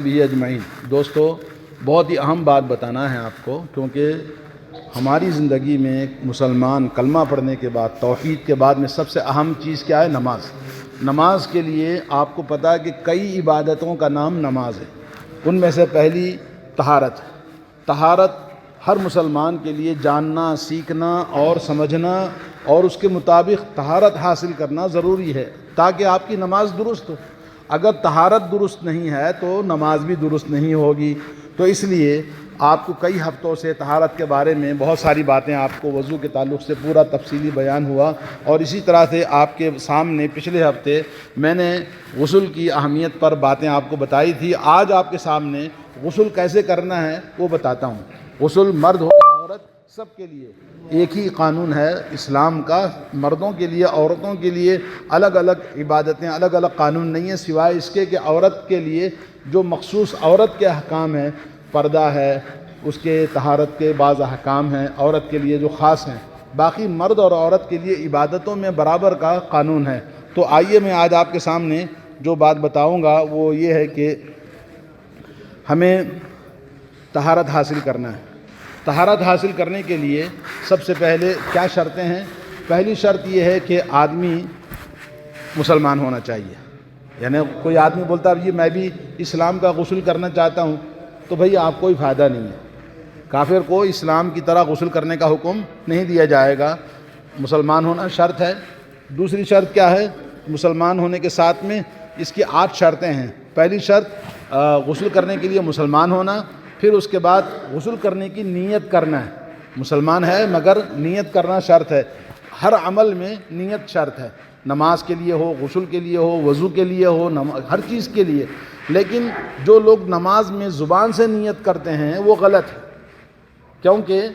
بھی اجمعین۔ دوستو، بہت ہی اہم بات بتانا ہے آپ کو، کیونکہ ہماری زندگی میں ایک مسلمان کلمہ پڑھنے کے بعد، توحید کے بعد میں سب سے اہم چیز کیا ہے؟ نماز۔ نماز کے لیے آپ کو پتہ ہے کہ کئی عبادتوں کا نام نماز ہے۔ ان میں سے پہلی طہارت۔ طہارت ہر مسلمان کے لیے جاننا، سیکھنا اور سمجھنا اور اس کے مطابق طہارت حاصل کرنا ضروری ہے تاکہ آپ کی نماز درست ہو۔ اگر طہارت درست نہیں ہے تو نماز بھی درست نہیں ہوگی۔ تو اس لیے آپ کو کئی ہفتوں سے طہارت کے بارے میں بہت ساری باتیں آپ کو وضو کے تعلق سے پورا تفصیلی بیان ہوا، اور اسی طرح سے آپ کے سامنے پچھلے ہفتے میں نے غسل کی اہمیت پر باتیں آپ کو بتائی تھی۔ آج آپ کے سامنے غسل کیسے کرنا ہے وہ بتاتا ہوں۔ غسل مرد ہو یا عورت سب کے لیے ایک ہی قانون ہے اسلام کا۔ مردوں کے لیے، عورتوں کے لیے الگ الگ عبادتیں، الگ الگ قانون نہیں ہیں، سوائے اس کے کہ عورت کے لیے جو مخصوص عورت کے احکام ہیں، پردہ ہے، اس کے طہارت کے بعض احکام ہیں عورت کے لیے جو خاص ہیں، باقی مرد اور عورت کے لیے عبادتوں میں برابر کا قانون ہے۔ تو آئیے میں آج آپ کے سامنے جو بات بتاؤں گا وہ یہ ہے کہ ہمیں طہارت حاصل کرنا ہے۔ طہارت حاصل کرنے کے لیے سب سے پہلے کیا شرطیں ہیں؟ پہلی شرط یہ ہے کہ آدمی مسلمان ہونا چاہیے۔ یعنی کوئی آدمی بولتا ہے میں بھی اسلام کا غسل کرنا چاہتا ہوں، تو بھئی آپ کوئی فائدہ نہیں ہے۔ کافر کو اسلام کی طرح غسل کرنے کا حکم نہیں دیا جائے گا۔ مسلمان ہونا شرط ہے۔ دوسری شرط کیا ہے؟ مسلمان ہونے کے ساتھ میں اس کی 8 شرطیں ہیں۔ پہلی شرط غسل کرنے کے لیے مسلمان ہونا، پھر اس کے بعد غسل کرنے کی نیت کرنا ہے۔ مسلمان ہے مگر نیت کرنا شرط ہے۔ ہر عمل میں نیت شرط ہے، نماز کے لیے ہو، غسل کے لیے ہو، وضو کے لیے ہو، ہر چیز کے لیے۔ لیکن جو لوگ نماز میں زبان سے نیت کرتے ہیں وہ غلط ہے، کیونکہ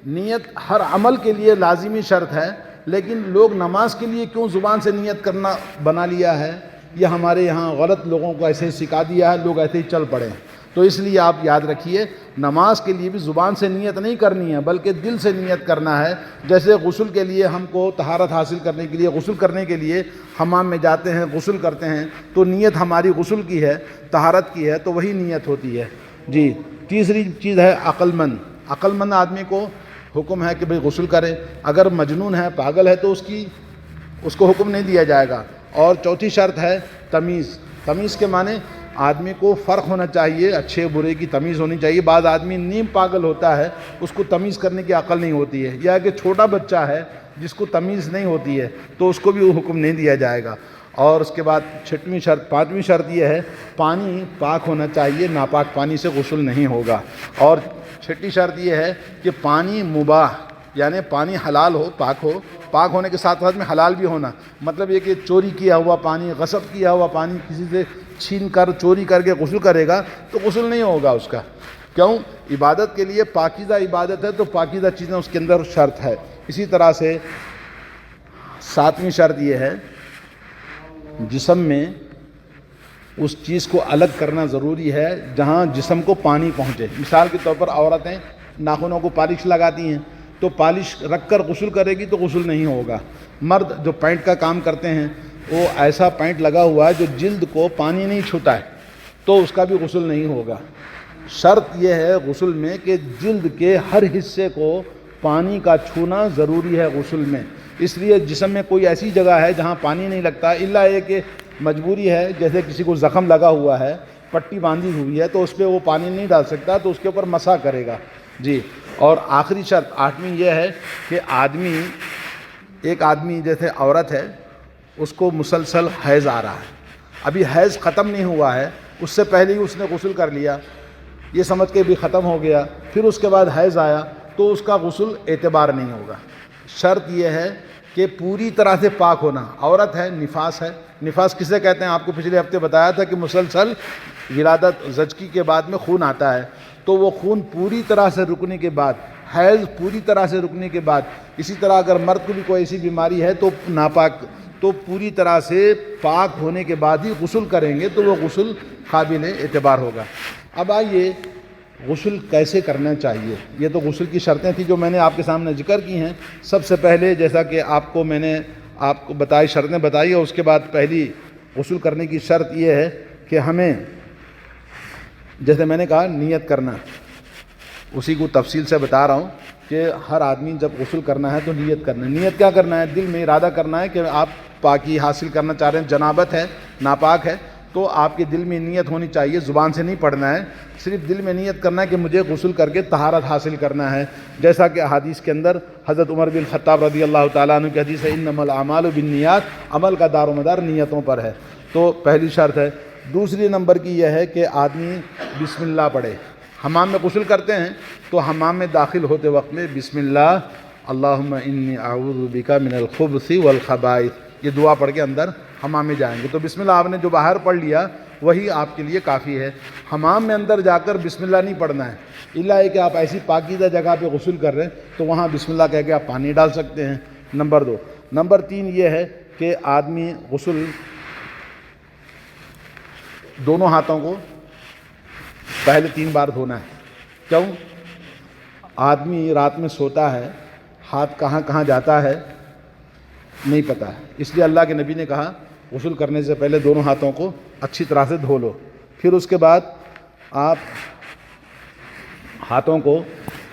نیت ہر عمل کے لیے لازمی شرط ہے، لیکن لوگ نماز کے لیے کیوں زبان سے نیت کرنا بنا لیا ہے؟ یہ ہمارے یہاں غلط لوگوں کو ایسے سکھا دیا ہے، لوگ ایسے ہی چل پڑے ہیں۔ تو اس لیے آپ یاد رکھیے، نماز کے لیے بھی زبان سے نیت نہیں کرنی ہے بلکہ دل سے نیت کرنا ہے۔ جیسے غسل کے لیے ہم کو طہارت حاصل کرنے کے لیے، غسل کرنے کے لیے حمام میں جاتے ہیں، غسل کرتے ہیں، تو نیت ہماری غسل کی ہے، طہارت کی ہے، تو وہی نیت ہوتی ہے۔ جی، تیسری چیز ہے عقل مند۔ عقل مند آدمی کو حکم ہے کہ بھئی غسل کرے۔ اگر مجنون ہے، پاگل ہے، تو اس کو حکم نہیں دیا جائے گا۔ اور چوتھی شرط ہے تمیز۔ تمیز کے معنی آدمی کو فرق ہونا چاہیے، اچھے برے کی تمیز ہونی چاہیے۔ بعض آدمی نیم پاگل ہوتا ہے، اس کو تمیز کرنے کی عقل نہیں ہوتی ہے، یا کہ چھوٹا بچہ ہے جس کو تمیز نہیں ہوتی ہے، تو اس کو بھی وہ حکم نہیں دیا جائے گا۔ اور اس کے بعد پانچویں شرط یہ ہے پانی پاک ہونا چاہیے، ناپاک پانی سے غسل نہیں ہوگا۔ اور چھٹی شرط یہ ہے کہ پانی مباح، یعنی پانی حلال ہو، پاک ہونے کے ساتھ ساتھ میں حلال بھی ہونا۔ مطلب یہ کہ چوری کیا ہوا پانی، غصب کیا ہوا پانی کسی سے چھین کر، چوری کر کے غسل کرے گا تو غسل نہیں ہوگا اس کا۔ کیوں؟ عبادت کے لیے پاکیزہ عبادت ہے، تو پاکیزہ چیزیں اس کے اندر شرط ہے۔ اسی طرح سے 7ویں شرط یہ ہے جسم میں اس چیز کو الگ کرنا ضروری ہے جہاں جسم کو پانی پہنچے۔ مثال کے طور پر عورتیں ناخنوں کو پالش لگاتی ہیں، تو پالش رکھ کر غسل کرے گی تو غسل نہیں ہوگا۔ مرد جو پینٹ کا کام کرتے ہیں، وہ ایسا پینٹ لگا ہوا ہے جو جلد کو پانی نہیں چھوتا ہے، تو اس کا بھی غسل نہیں ہوگا۔ شرط یہ ہے غسل میں کہ جلد کے ہر حصے کو پانی کا چھونا ضروری ہے غسل میں۔ اس لیے جسم میں کوئی ایسی جگہ ہے جہاں پانی نہیں لگتا، الا یہ کہ مجبوری ہے، جیسے کسی کو زخم لگا ہوا ہے، پٹی باندھی ہوئی ہے، تو اس پہ وہ پانی نہیں ڈال سکتا، تو اس کے اوپر مسح کرے گا۔ جی، اور آخری شرط 8ویں یہ ہے کہ ایک آدمی جیسے عورت ہے، اس کو مسلسل حیض آ رہا ہے، ابھی حیض ختم نہیں ہوا ہے، اس سے پہلے ہی اس نے غسل کر لیا، یہ سمجھ کے بھی ختم ہو گیا، پھر اس کے بعد حیض آیا، تو اس کا غسل اعتبار نہیں ہوگا۔ شرط یہ ہے کہ پوری طرح سے پاک ہونا۔ عورت ہے، نفاس ہے۔ نفاس کسے کہتے ہیں؟ آپ کو پچھلے ہفتے بتایا تھا کہ مسلسل ولادت زچگی کے بعد میں خون آتا ہے، تو وہ خون پوری طرح سے رکنے کے بعد، حیض پوری طرح سے رکنے کے بعد، اسی طرح اگر مرد کو بھی کوئی ایسی بیماری ہے تو ناپاک، تو پوری طرح سے پاک ہونے کے بعد ہی غسل کریں گے، تو وہ غسل قابل اعتبار ہوگا۔ اب آئیے غسل کیسے کرنا چاہیے۔ یہ تو غسل کی شرطیں تھیں جو میں نے آپ کے سامنے ذکر کی ہیں۔ سب سے پہلے جیسا کہ میں نے آپ کو بتائی، شرطیں بتائی، اور اس کے بعد پہلی غسل کرنے کی شرط یہ ہے کہ ہمیں جیسے میں نے کہا نیت کرنا، اسی کو تفصیل سے بتا رہا ہوں کہ ہر آدمی جب غسل کرنا ہے تو نیت کرنا ہے۔ نیت کیا کرنا ہے؟ دل میں ارادہ کرنا ہے کہ آپ پاکی حاصل کرنا چاہ رہے ہیں، جنابت ہے، ناپاک ہے، تو آپ کے دل میں نیت ہونی چاہیے، زبان سے نہیں پڑھنا ہے، صرف دل میں نیت کرنا ہے کہ مجھے غسل کر کے طہارت حاصل کرنا ہے۔ جیسا کہ حدیث کے اندر حضرت عمر بن خطاب رضی اللہ تعالیٰ عنہ کی حدیث ہے، انما الاعمال بالنیات، عمل کا دار و مدار نیتوں پر ہے۔ تو پہلی شرط ہے۔ دوسری نمبر کی یہ ہے کہ آدمی بسم اللہ پڑھے۔ حمام میں غسل کرتے ہیں تو حمام میں داخل ہوتے وقت میں بسم اللہ اللہم انی اعوذ بک من الخبث والخبائث، یہ دعا پڑھ کے اندر حمام میں جائیں گے۔ تو بسم اللہ آپ نے جو باہر پڑھ لیا وہی آپ کے لیے کافی ہے۔ حمام میں اندر جا کر بسم اللہ نہیں پڑھنا ہے، الا ہے کہ آپ ایسی پاکیزہ جگہ پہ غسل کر رہے ہیں تو وہاں بسم اللہ کہہ کے آپ پانی ڈال سکتے ہیں۔ نمبر 2۔ نمبر 3 یہ ہے کہ آدمی غسل دونوں ہاتھوں کو پہلے 3 بار دھونا ہے۔ کیوں؟ آدمی رات میں سوتا ہے، ہاتھ کہاں کہاں جاتا ہے نہیں پتہ ہے، اس لیے اللہ کے نبی نے کہا غسل کرنے سے پہلے دونوں ہاتھوں کو اچھی طرح سے دھو لو۔ پھر اس کے بعد آپ ہاتھوں کو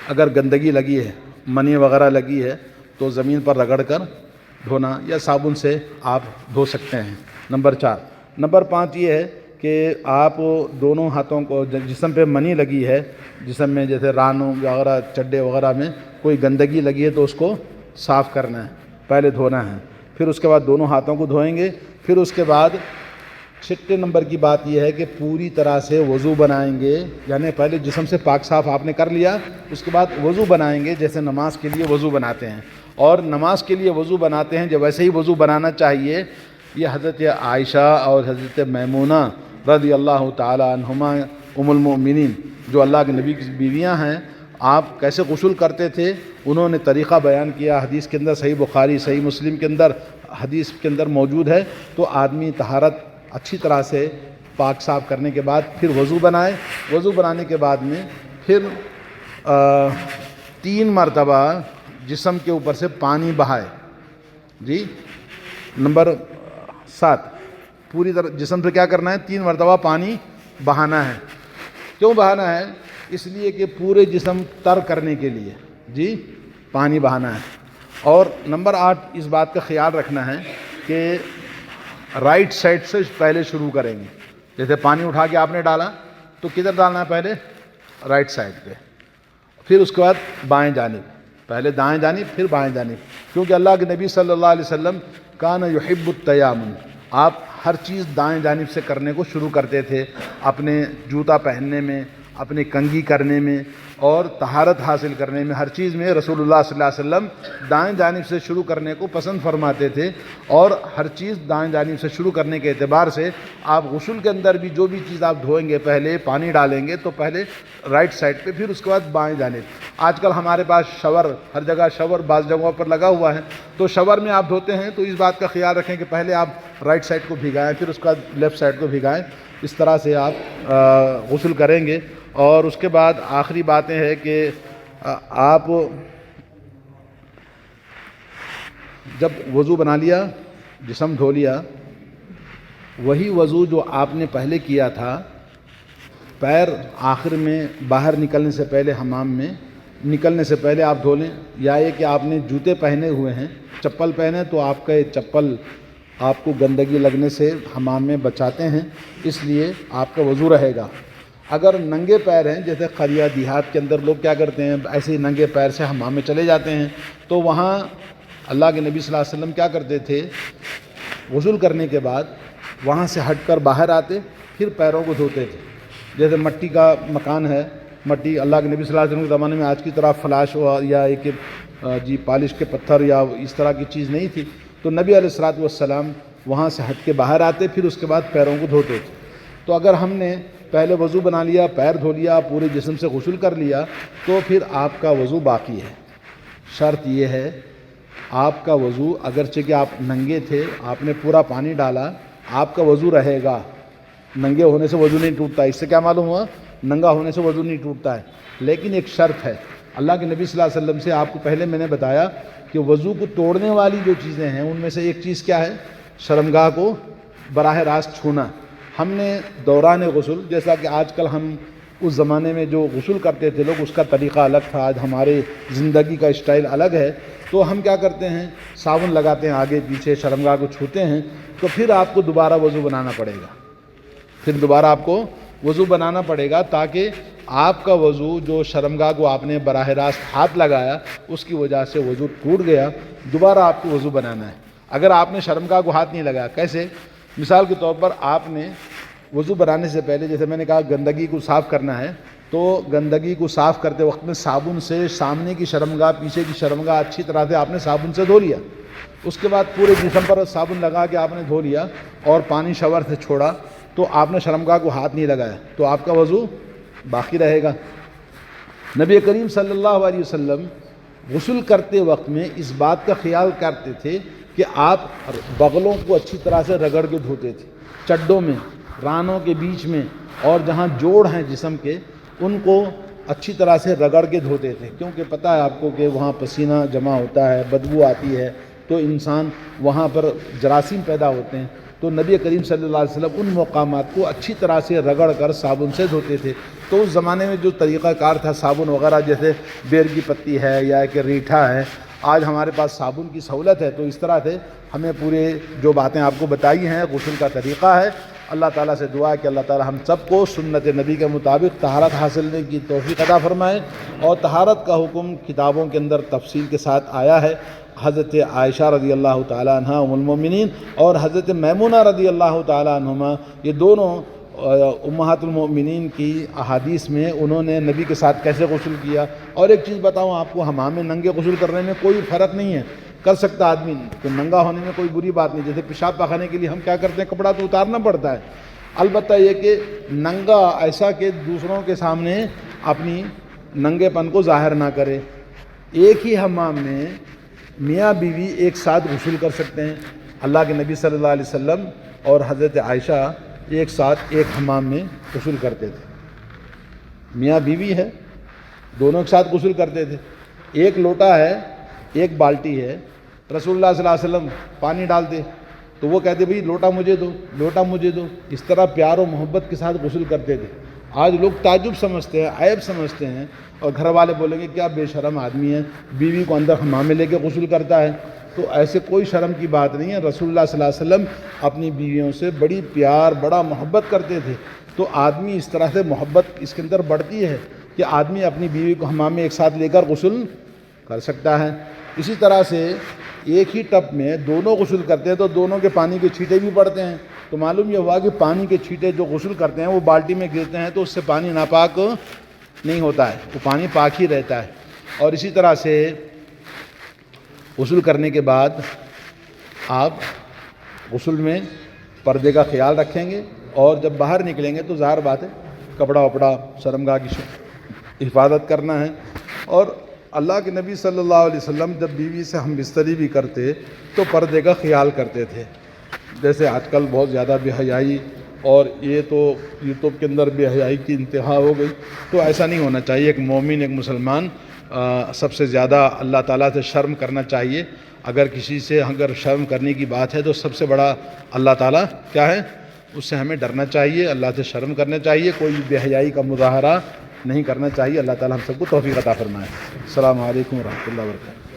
اگر گندگی لگی ہے، منی وغیرہ لگی ہے تو زمین پر رگڑ کر دھونا یا صابن سے آپ دھو سکتے ہیں۔ نمبر 4۔ نمبر 5 یہ ہے کہ آپ دونوں ہاتھوں کو جسم پہ منی لگی ہے، جسم میں جیسے رانوں وغیرہ چڈے وغیرہ میں کوئی گندگی لگی ہے تو اس کو صاف کرنا ہے، پہلے دھونا ہے، پھر اس کے بعد دونوں ہاتھوں کو دھوئیں گے۔ پھر اس کے بعد 6 نمبر کی بات یہ ہے کہ پوری طرح سے وضو بنائیں گے، یعنی پہلے جسم سے پاک صاف آپ نے کر لیا، اس کے بعد وضو بنائیں گے جیسے نماز کے لیے وضو بناتے ہیں، اور نماز کے لیے وضو بناتے ہیں جب ویسے ہی وضو بنانا چاہیے۔ یہ حضرت عائشہ اور حضرت میمونہ رضی اللہ تعالی عنہما ام المؤمنین جو اللہ کے نبی کی بیویاں ہیں، آپ کیسے غسل کرتے تھے انہوں نے طریقہ بیان کیا، حدیث کے اندر صحیح بخاری صحیح مسلم کے اندر حدیث کے اندر موجود ہے۔ تو آدمی طہارت اچھی طرح سے پاک صاف کرنے کے بعد پھر وضو بنائے، وضو بنانے کے بعد میں پھر 3 مرتبہ جسم کے اوپر سے پانی بہائے۔ جی نمبر 7، پوری طرح جسم سے کیا کرنا ہے؟ 3 مرتبہ پانی بہانا ہے۔ کیوں بہانا ہے؟ اس لیے کہ پورے جسم تر کرنے کے لیے جی پانی بہانا ہے۔ اور نمبر 8 اس بات کا خیال رکھنا ہے کہ رائٹ سائڈ سے پہلے شروع کریں گے۔ جیسے پانی اٹھا کے آپ نے ڈالا تو کدھر ڈالنا ہے؟ پہلے رائٹ سائڈ پہ، پھر اس کے بعد بائیں جانب، پہلے دائیں جانب پھر بائیں جانب، کیونکہ اللہ کے نبی صلی اللہ علیہ وسلم کان یحب التیامن، آپ ہر چیز دائیں جانب سے کرنے کو شروع کرتے تھے، اپنے جوتا پہننے میں، اپنے کنگھی کرنے میں اور طہارت حاصل کرنے میں، ہر چیز میں رسول اللہ صلی اللہ علیہ وسلم دائیں جانب سے شروع کرنے کو پسند فرماتے تھے۔ اور ہر چیز دائیں جانب سے شروع کرنے کے اعتبار سے آپ غسل کے اندر بھی جو بھی چیز آپ دھوئیں گے پہلے پانی ڈالیں گے تو پہلے رائٹ سائڈ پہ، پھر اس کے بعد بائیں جانب۔ آج کل ہمارے پاس شاور، ہر جگہ شاور بعض جگہوں پر لگا ہوا ہے، تو شاور میں آپ دھوتے ہیں تو اس بات کا خیال رکھیں کہ پہلے آپ رائٹ سائڈ کو بھگائیں پھر اس کے بعد لیفٹ سائڈ کو بھگائیں، اس طرح سے آپ غسل کریں گے۔ اور اس کے بعد آخری باتیں ہے کہ آپ جب وضو بنا لیا، جسم دھو لیا، وہی وضو جو آپ نے پہلے کیا تھا، پیر آخر میں باہر نکلنے سے پہلے حمام میں نکلنے سے پہلے آپ دھو لیں، یا یہ کہ آپ نے جوتے پہنے ہوئے ہیں، چپل پہنے تو آپ کا چپل آپ کو گندگی لگنے سے حمام میں بچاتے ہیں، اس لیے آپ کا وضو رہے گا۔ اگر ننگے پیر ہیں، جیسے قریہ دیہات کے اندر لوگ کیا کرتے ہیں، ایسے ہی ننگے پیر سے حمام میں چلے جاتے ہیں، تو وہاں اللہ کے نبی صلی اللہ علیہ وسلم کیا کرتے تھے، غسل کرنے کے بعد وہاں سے ہٹ کر باہر آتے پھر پیروں کو دھوتے تھے۔ جیسے مٹی کا مکان ہے، مٹی اللہ کے نبی صلی اللہ علیہ وسلم کے زمانے میں آج کی طرح فلاش یا ایک پالش کے پتھر یا اس طرح کی چیز نہیں تھی، تو نبی علیہ الصلوۃ والسلام وہاں سے ہٹ کے باہر آتے پھر اس کے بعد پیروں کو دھوتے تھے۔ تو اگر ہم نے پہلے وضو بنا لیا، پیر دھو لیا، پورے جسم سے غسل کر لیا تو پھر آپ کا وضو باقی ہے۔ شرط یہ ہے آپ کا وضو اگرچہ کہ آپ ننگے تھے، آپ نے پورا پانی ڈالا، آپ کا وضو رہے گا۔ ننگے ہونے سے وضو نہیں ٹوٹتا، اس سے کیا معلوم ہوا؟ ننگا ہونے سے وضو نہیں ٹوٹتا ہے، لیکن ایک شرط ہے۔ اللہ کے نبی صلی اللہ علیہ وسلم سے آپ کو پہلے میں نے بتایا کہ وضو کو توڑنے والی جو چیزیں ہیں ان میں سے ایک چیز کیا ہے؟ شرمگاہ کو براہ راست چھونا۔ ہم نے دوران غسل، جیسا کہ آج کل ہم اس زمانے میں جو غسل کرتے تھے لوگ اس کا طریقہ الگ تھا، آج ہمارے زندگی کا اسٹائل الگ ہے. تو ہم کیا کرتے ہیں، صابن لگاتے ہیں آگے پیچھے، شرمگاہ کو چھوتے ہیں، تو پھر آپ کو دوبارہ وضو بنانا پڑے گا. پھر دوبارہ آپ کو وضو بنانا پڑے گا تاکہ آپ کا وضو جو شرمگاہ کو آپ نے براہ راست ہاتھ لگایا اس کی وجہ سے وضو ٹوٹ گیا، دوبارہ آپ کو وضو بنانا ہے. اگر آپ نے شرمگاہ کو ہاتھ نہیں لگایا، کیسے؟ مثال کے طور پر آپ نے وضو بنانے سے پہلے، جیسے میں نے کہا گندگی کو صاف کرنا ہے، تو گندگی کو صاف کرتے وقت میں صابن سے سامنے کی شرمگاہ پیچھے کی شرمگاہ اچھی طرح سے آپ نے صابن سے دھو لیا. اس کے بعد پورے جسم پر صابن لگا کے آپ نے دھو لیا اور پانی شاور سے چھوڑا، تو آپ نے شرمگاہ کو ہاتھ نہیں لگایا تو آپ کا وضو باقی رہے گا. نبی کریم صلی اللہ علیہ وسلم غسل کرتے وقت میں اس بات کا خیال کرتے تھے کہ آپ بغلوں کو اچھی طرح سے رگڑ کے دھوتے تھے، چڈوں میں، رانوں کے بیچ میں، اور جہاں جوڑ ہیں جسم کے ان کو اچھی طرح سے رگڑ کے دھوتے تھے، کیونکہ پتہ ہے آپ کو کہ وہاں پسینہ جمع ہوتا ہے، بدبو آتی ہے، تو انسان وہاں پر جراثیم پیدا ہوتے ہیں. تو نبی کریم صلی اللہ علیہ وسلم ان مقامات کو اچھی طرح سے رگڑ کر صابن سے دھوتے تھے. تو اس زمانے میں جو طریقہ کار تھا صابن وغیرہ، جیسے بیر کی پتی ہے یا کہ ریٹھا ہے، آج ہمارے پاس صابن کی سہولت ہے، تو اس طرح سے ہمیں پورے جو باتیں آپ کو بتائی ہیں غسل کا طریقہ ہے. اللہ تعالیٰ سے دعا ہے کہ اللہ تعالیٰ ہم سب کو سنت نبی کے مطابق طہارت حاصل کی توفیق عطا فرمائے. اور طہارت کا حکم کتابوں کے اندر تفصیل کے ساتھ آیا ہے. حضرت عائشہ رضی اللہ تعالیٰ عنہ ام المومنین اور حضرت میمونہ رضی اللہ تعالیٰ عنہما، یہ دونوں امہات المؤمنین کی احادیث میں انہوں نے نبی کے ساتھ کیسے غسل کیا. اور ایک چیز بتاؤں آپ کو، حمام میں ننگے غسل کرنے میں کوئی فرق نہیں ہے، کر سکتا آدمی، تو ننگا ہونے میں کوئی بری بات نہیں. جیسے پیشاب پاخانے کے لیے ہم کیا کرتے ہیں، کپڑا تو اتارنا پڑتا ہے، البتہ یہ کہ ننگا ایسا کہ دوسروں کے سامنے اپنی ننگے پن کو ظاہر نہ کرے. ایک ہی حمام میں میاں بیوی ایک ساتھ غسل کر سکتے ہیں. اللہ کے نبی صلی اللہ علیہ وسلم اور حضرت عائشہ ایک ساتھ ایک حمام میں غسل کرتے تھے. میاں بیوی ہے، دونوں ایک ساتھ غسل کرتے تھے. ایک لوٹا ہے، ایک بالٹی ہے، رسول اللہ صلی اللہ علیہ وسلم پانی ڈالتے تو وہ کہتے بھئی لوٹا مجھے دو، لوٹا مجھے دو. اس طرح پیار و محبت کے ساتھ غسل کرتے تھے. آج لوگ تعجب سمجھتے ہیں، عیب سمجھتے ہیں، اور گھر والے بولیں گے کیا بے شرم آدمی ہے، بیوی کو اندر حمام میں لے کے غسل کرتا ہے. تو ایسے کوئی شرم کی بات نہیں ہے. رسول اللہ صلی اللہ علیہ وسلم اپنی بیویوں سے بڑی پیار، بڑا محبت کرتے تھے. تو آدمی اس طرح سے محبت اس کے اندر بڑھتی ہے کہ آدمی اپنی بیوی کو حمام میں ایک ساتھ لے کر غسل کر سکتا ہے. اسی طرح سے ایک ہی ٹب میں دونوں غسل کرتے ہیں تو دونوں کے پانی کے چھینٹے بھی پڑتے ہیں. تو معلوم یہ ہوا کہ پانی کے چھینٹے جو غسل کرتے ہیں وہ بالٹی میں گرتے ہیں تو اس سے پانی ناپاک نہیں ہوتا ہے، وہ پانی پاک ہی رہتا ہے. اور اسی طرح سے غسل کرنے کے بعد آپ غسل میں پردے کا خیال رکھیں گے، اور جب باہر نکلیں گے تو ظاہر بات ہے کپڑا وپڑا شرمگاہ کی حفاظت کرنا ہے. اور اللہ کے نبی صلی اللہ علیہ وسلم جب بیوی سے ہم بستری بھی کرتے تو پردے کا خیال کرتے تھے. جیسے آج کل بہت زیادہ بے حیائی، اور یہ تو یوٹیوب کے اندر بے حیائی کی انتہا ہو گئی، تو ایسا نہیں ہونا چاہیے. ایک مومن، ایک مسلمان سب سے زیادہ اللہ تعالیٰ سے شرم کرنا چاہیے. اگر کسی سے اگر شرم کرنے کی بات ہے تو سب سے بڑا اللہ تعالیٰ کیا ہے، اس سے ہمیں ڈرنا چاہیے، اللہ سے شرم کرنا چاہیے، کوئی بے حیائی کا مظاہرہ نہیں کرنا چاہیے. اللہ تعالیٰ ہم سب کو توفیق عطا فرمائے. السلام علیکم ورحمۃ اللہ وبرکاتہ.